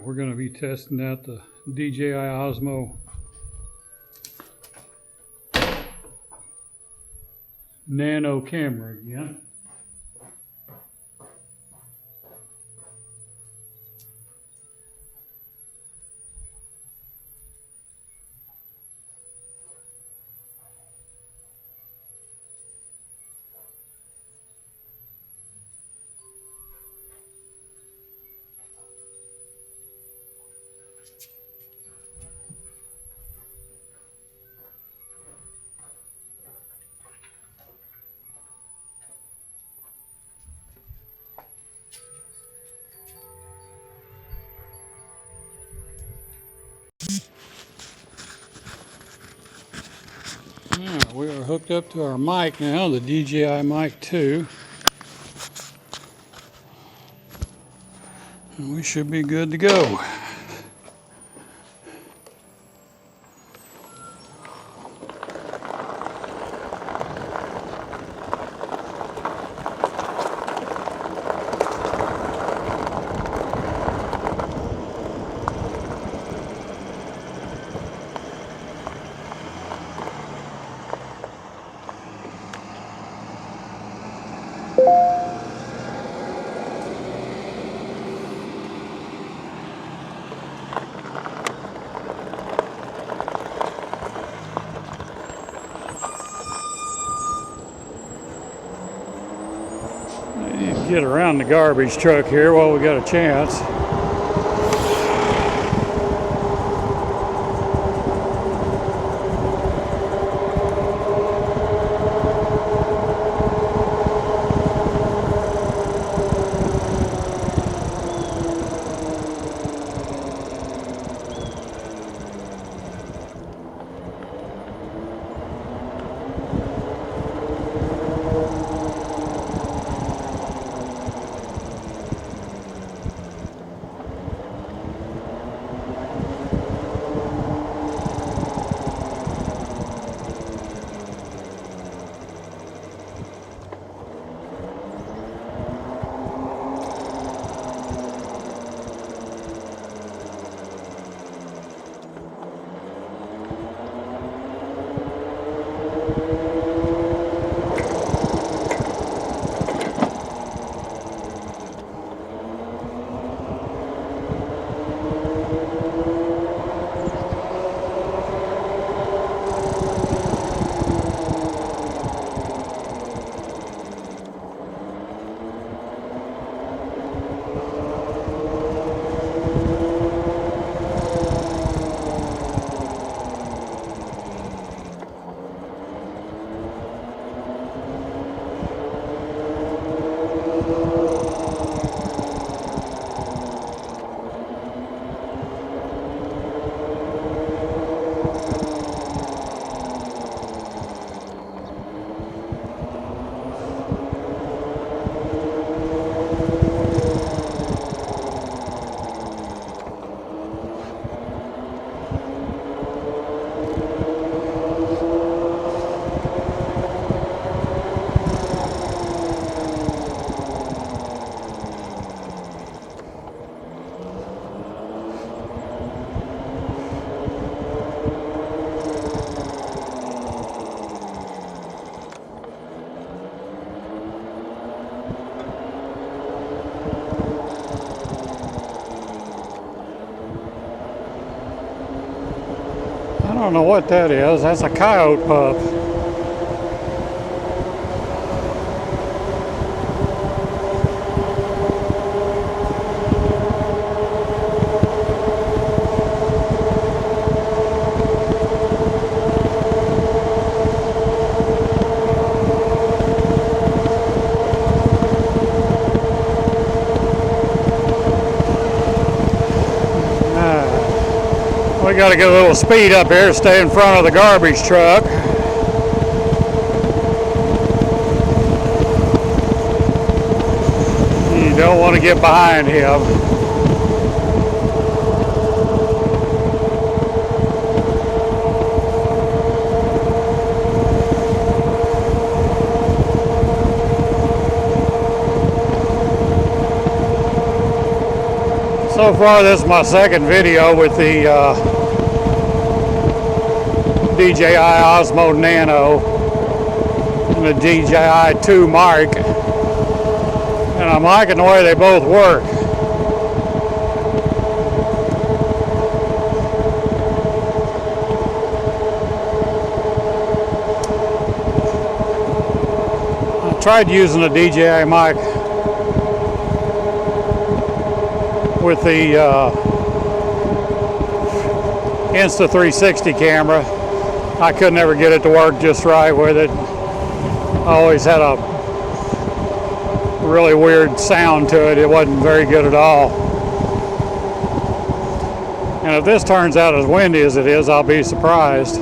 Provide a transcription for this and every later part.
We're going to be testing out the DJI Osmo Nano camera again. Alright, we are hooked up to our mic now, the DJI Mic 2. And we should be good to go. Get around the garbage truck here while we got a chance. I don't know what that is. That's a coyote pup. We got to get a little speed up here, stay in front of the garbage truck. You don't want to get behind him. So far, this is my second video with the DJI Osmo Nano and the DJI 2 mic, and I'm liking the way they both work. I tried using the DJI mic with the Insta360 camera. I could never get it to work just right with it. I always had a really weird sound to it. It wasn't very good at all. And if this turns out as windy as it is, I'll be surprised.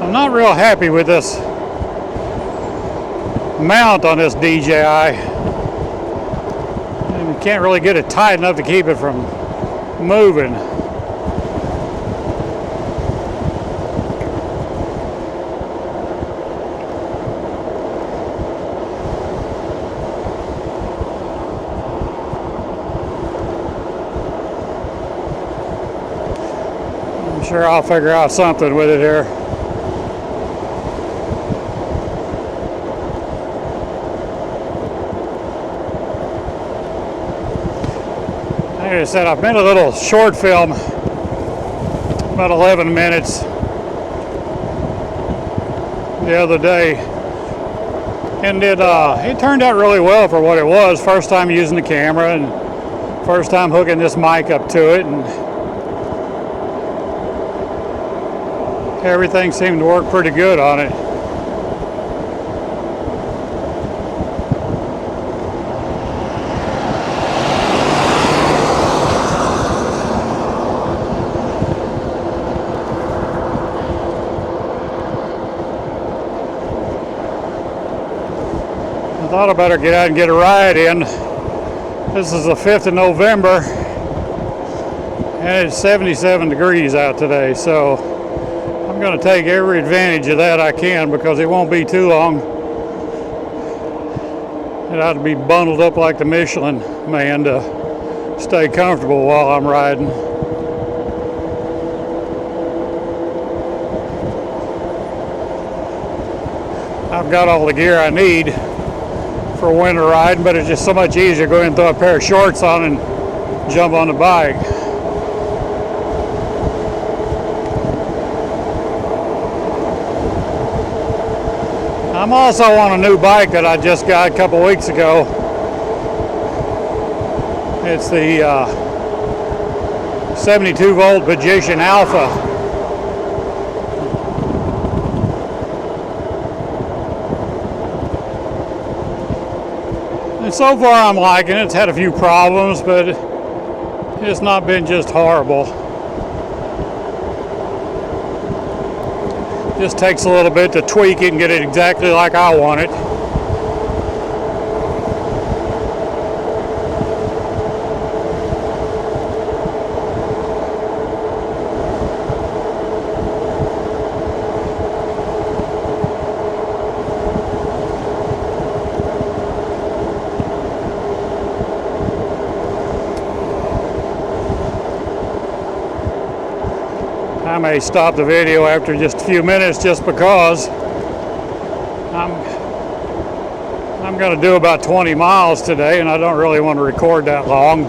I'm not real happy with this mount on this DJI. And you can't really get it tight enough to keep it from moving. I'm sure I'll figure out something with it here. Like I said, I've made a little short film, about 11 minutes, the other day, and it turned out really well for what it was. First time using the camera and first time hooking this mic up to it, and everything seemed to work pretty good on it. I thought I better get out and get a ride in. This is the 5th of November and it's 77 degrees out today, so I'm going to take every advantage of that I can, because it won't be too long and I'd be bundled up like the Michelin Man to stay comfortable while I'm riding. I've got all the gear I need for winter riding, but it's just so much easier going and throw a pair of shorts on and jump on the bike. I'm also on a new bike that I just got a couple weeks ago. It's the 72 volt Magician Alpha. And so far I'm liking it. It's had a few problems, but it's not been just horrible. Just takes a little bit to tweak it and get it exactly like I want it. I may stop the video after just a few minutes just because I'm going to do about 20 miles today and I don't really want to record that long.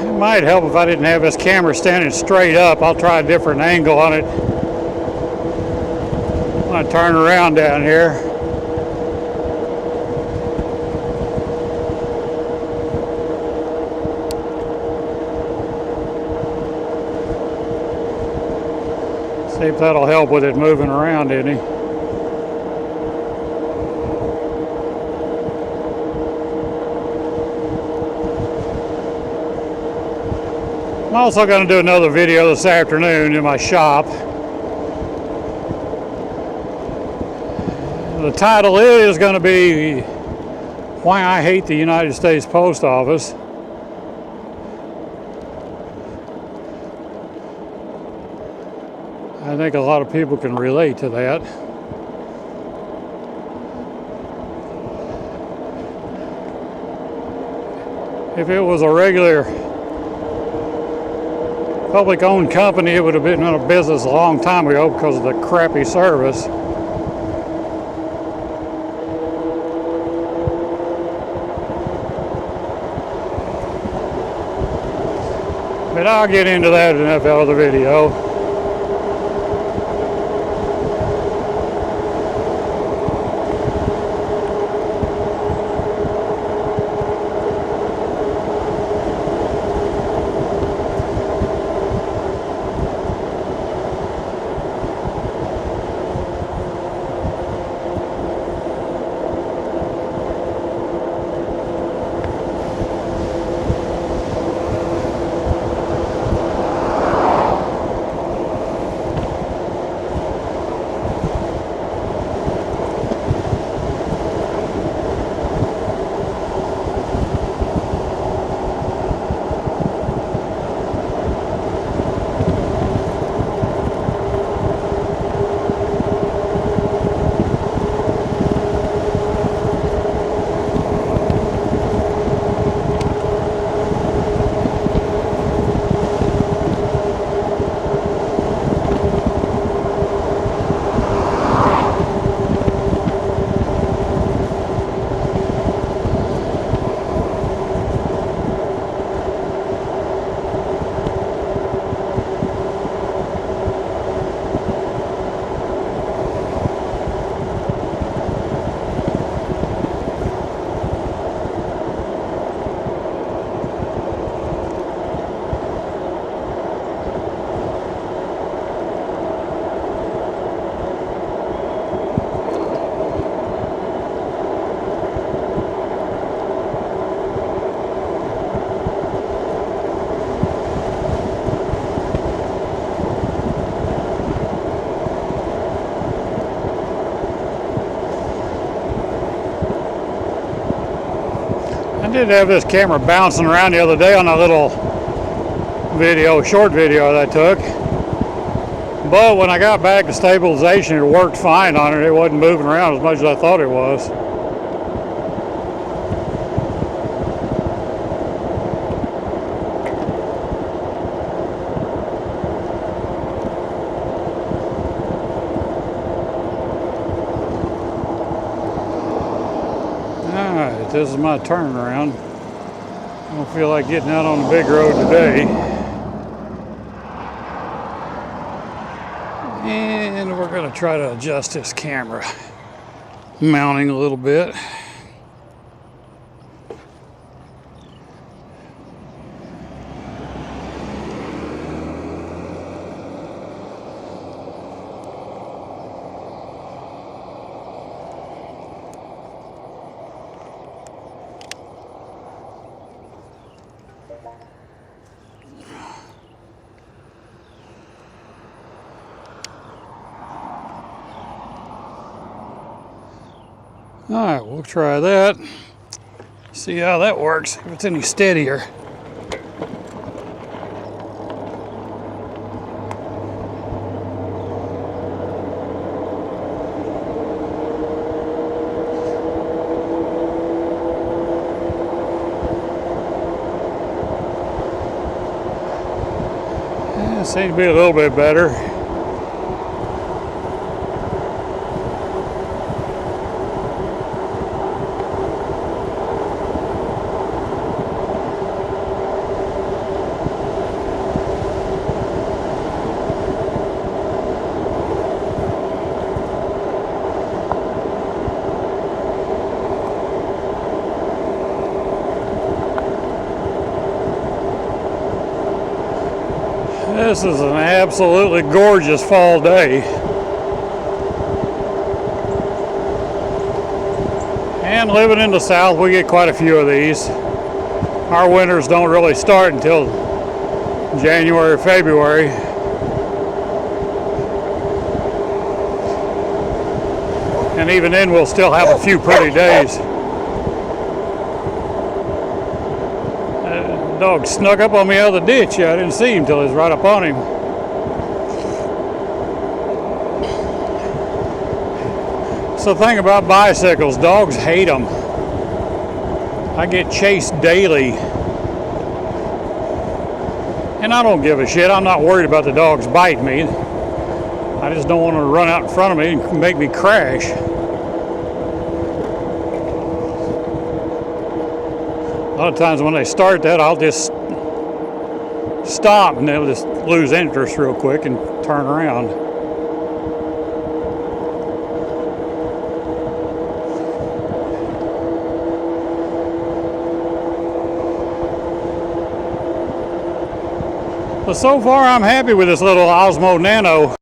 It might help if I didn't have this camera standing straight up. I'll try a different angle on it when I turn around down here. See if that'll help with it moving around any. I'm also going to do another video this afternoon in my shop. The title is going to be Why I Hate the United States Post Office. I think a lot of people can relate to that. If it was a regular public-owned company, it would have been in business a long time ago because of the crappy service. But I'll get into that in another video. did have this camera bouncing around the other day on a little short video that I took. But when I got back to stabilization, it worked fine on it. It wasn't moving around as much as I thought it was. Alright, this is my turnaround. I don't feel like getting out on the big road today. And we're going to try to adjust this camera mounting a little bit. Alright, we'll try that. See how that works, if it's any steadier. Yeah, it seems to be a little bit better. This is an absolutely gorgeous fall day. And living in the South, we get quite a few of these. Our winters don't really start until January, February. And even then, we'll still have a few pretty days. Dog snuck up on me out of the ditch. I didn't see him till I was right up on him. So the thing about bicycles, dogs hate them. I get chased daily. And I don't give a shit. I'm not worried about the dogs biting me. I just don't want them to run out in front of me and make me crash. A lot of times when they start that, I'll just stop and they'll just lose interest real quick and turn around. But so far I'm happy with this little Osmo Nano.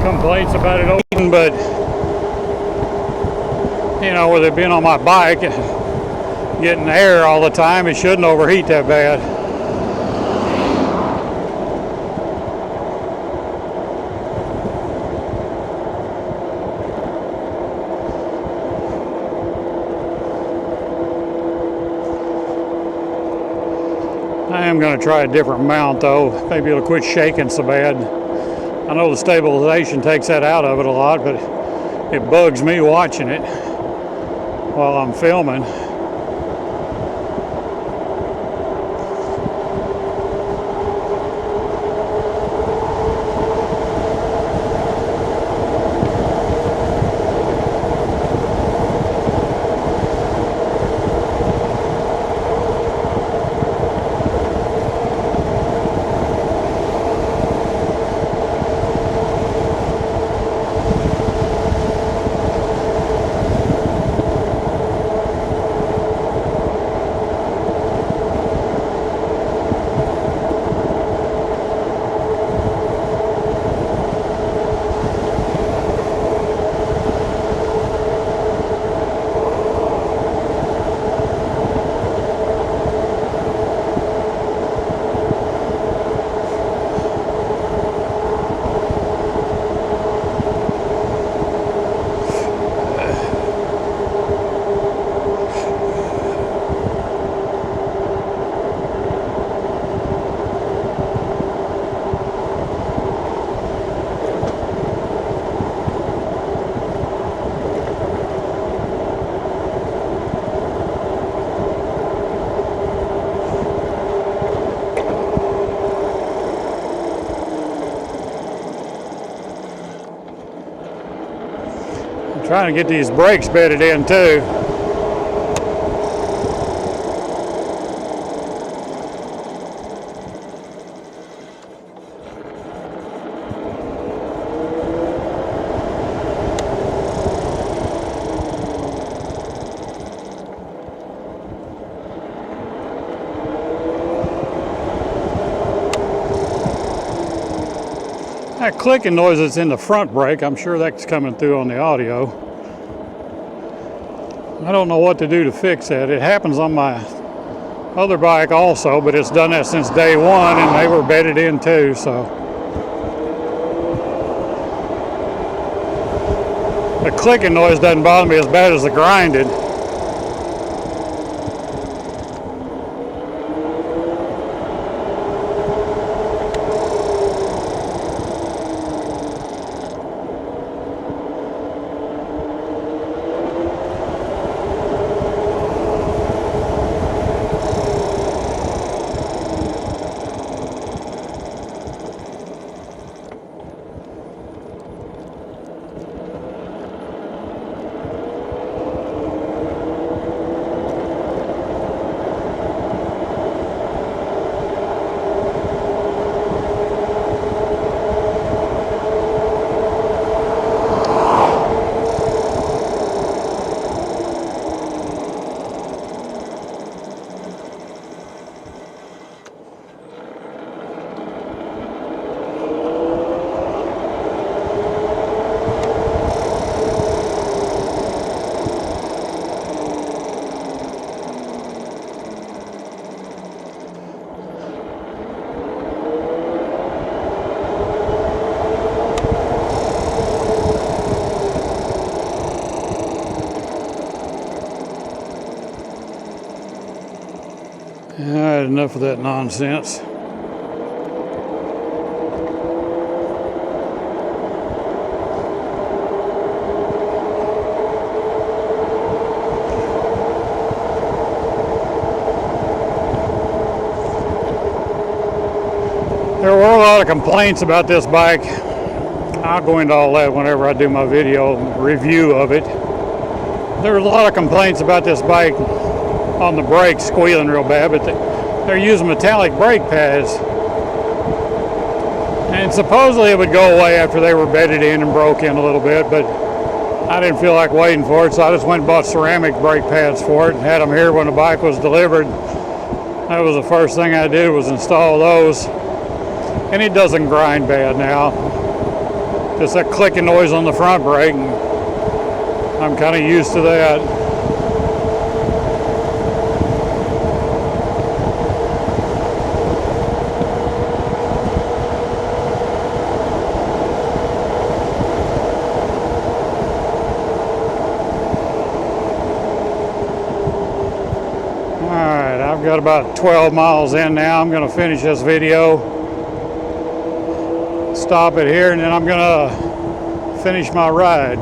Complaints about it open, but you know, with it being on my bike getting air all the time, it shouldn't overheat that bad. I am going to try a different mount though. Maybe it'll quit shaking so bad. I know the stabilization takes that out of it a lot, but it bugs me watching it while I'm filming. trying to get these brakes bedded in too. That clicking noise that's in the front brake, I'm sure that's coming through on the audio. I don't know what to do to fix that. It happens on my other bike also, but it's done that since day one, and they were bedded in too, so. The clicking noise doesn't bother me as bad as the grinding. I had enough of that nonsense. There were a lot of complaints about this bike. I'll go into all that whenever I do my video review of it. There were a lot of complaints about this bike on the brakes squealing real bad, but they're using metallic brake pads, and supposedly it would go away after they were bedded in and broke in a little bit, but I didn't feel like waiting for it, so I just went and bought ceramic brake pads for it and had them here when the bike was delivered. That was the first thing I did, was install those, and it doesn't grind bad now. Just that clicking noise on the front brake, and I'm kind of used to that. Alright, I've got about 12 miles in now. I'm going to finish this video, stop it here, and then I'm going to finish my ride.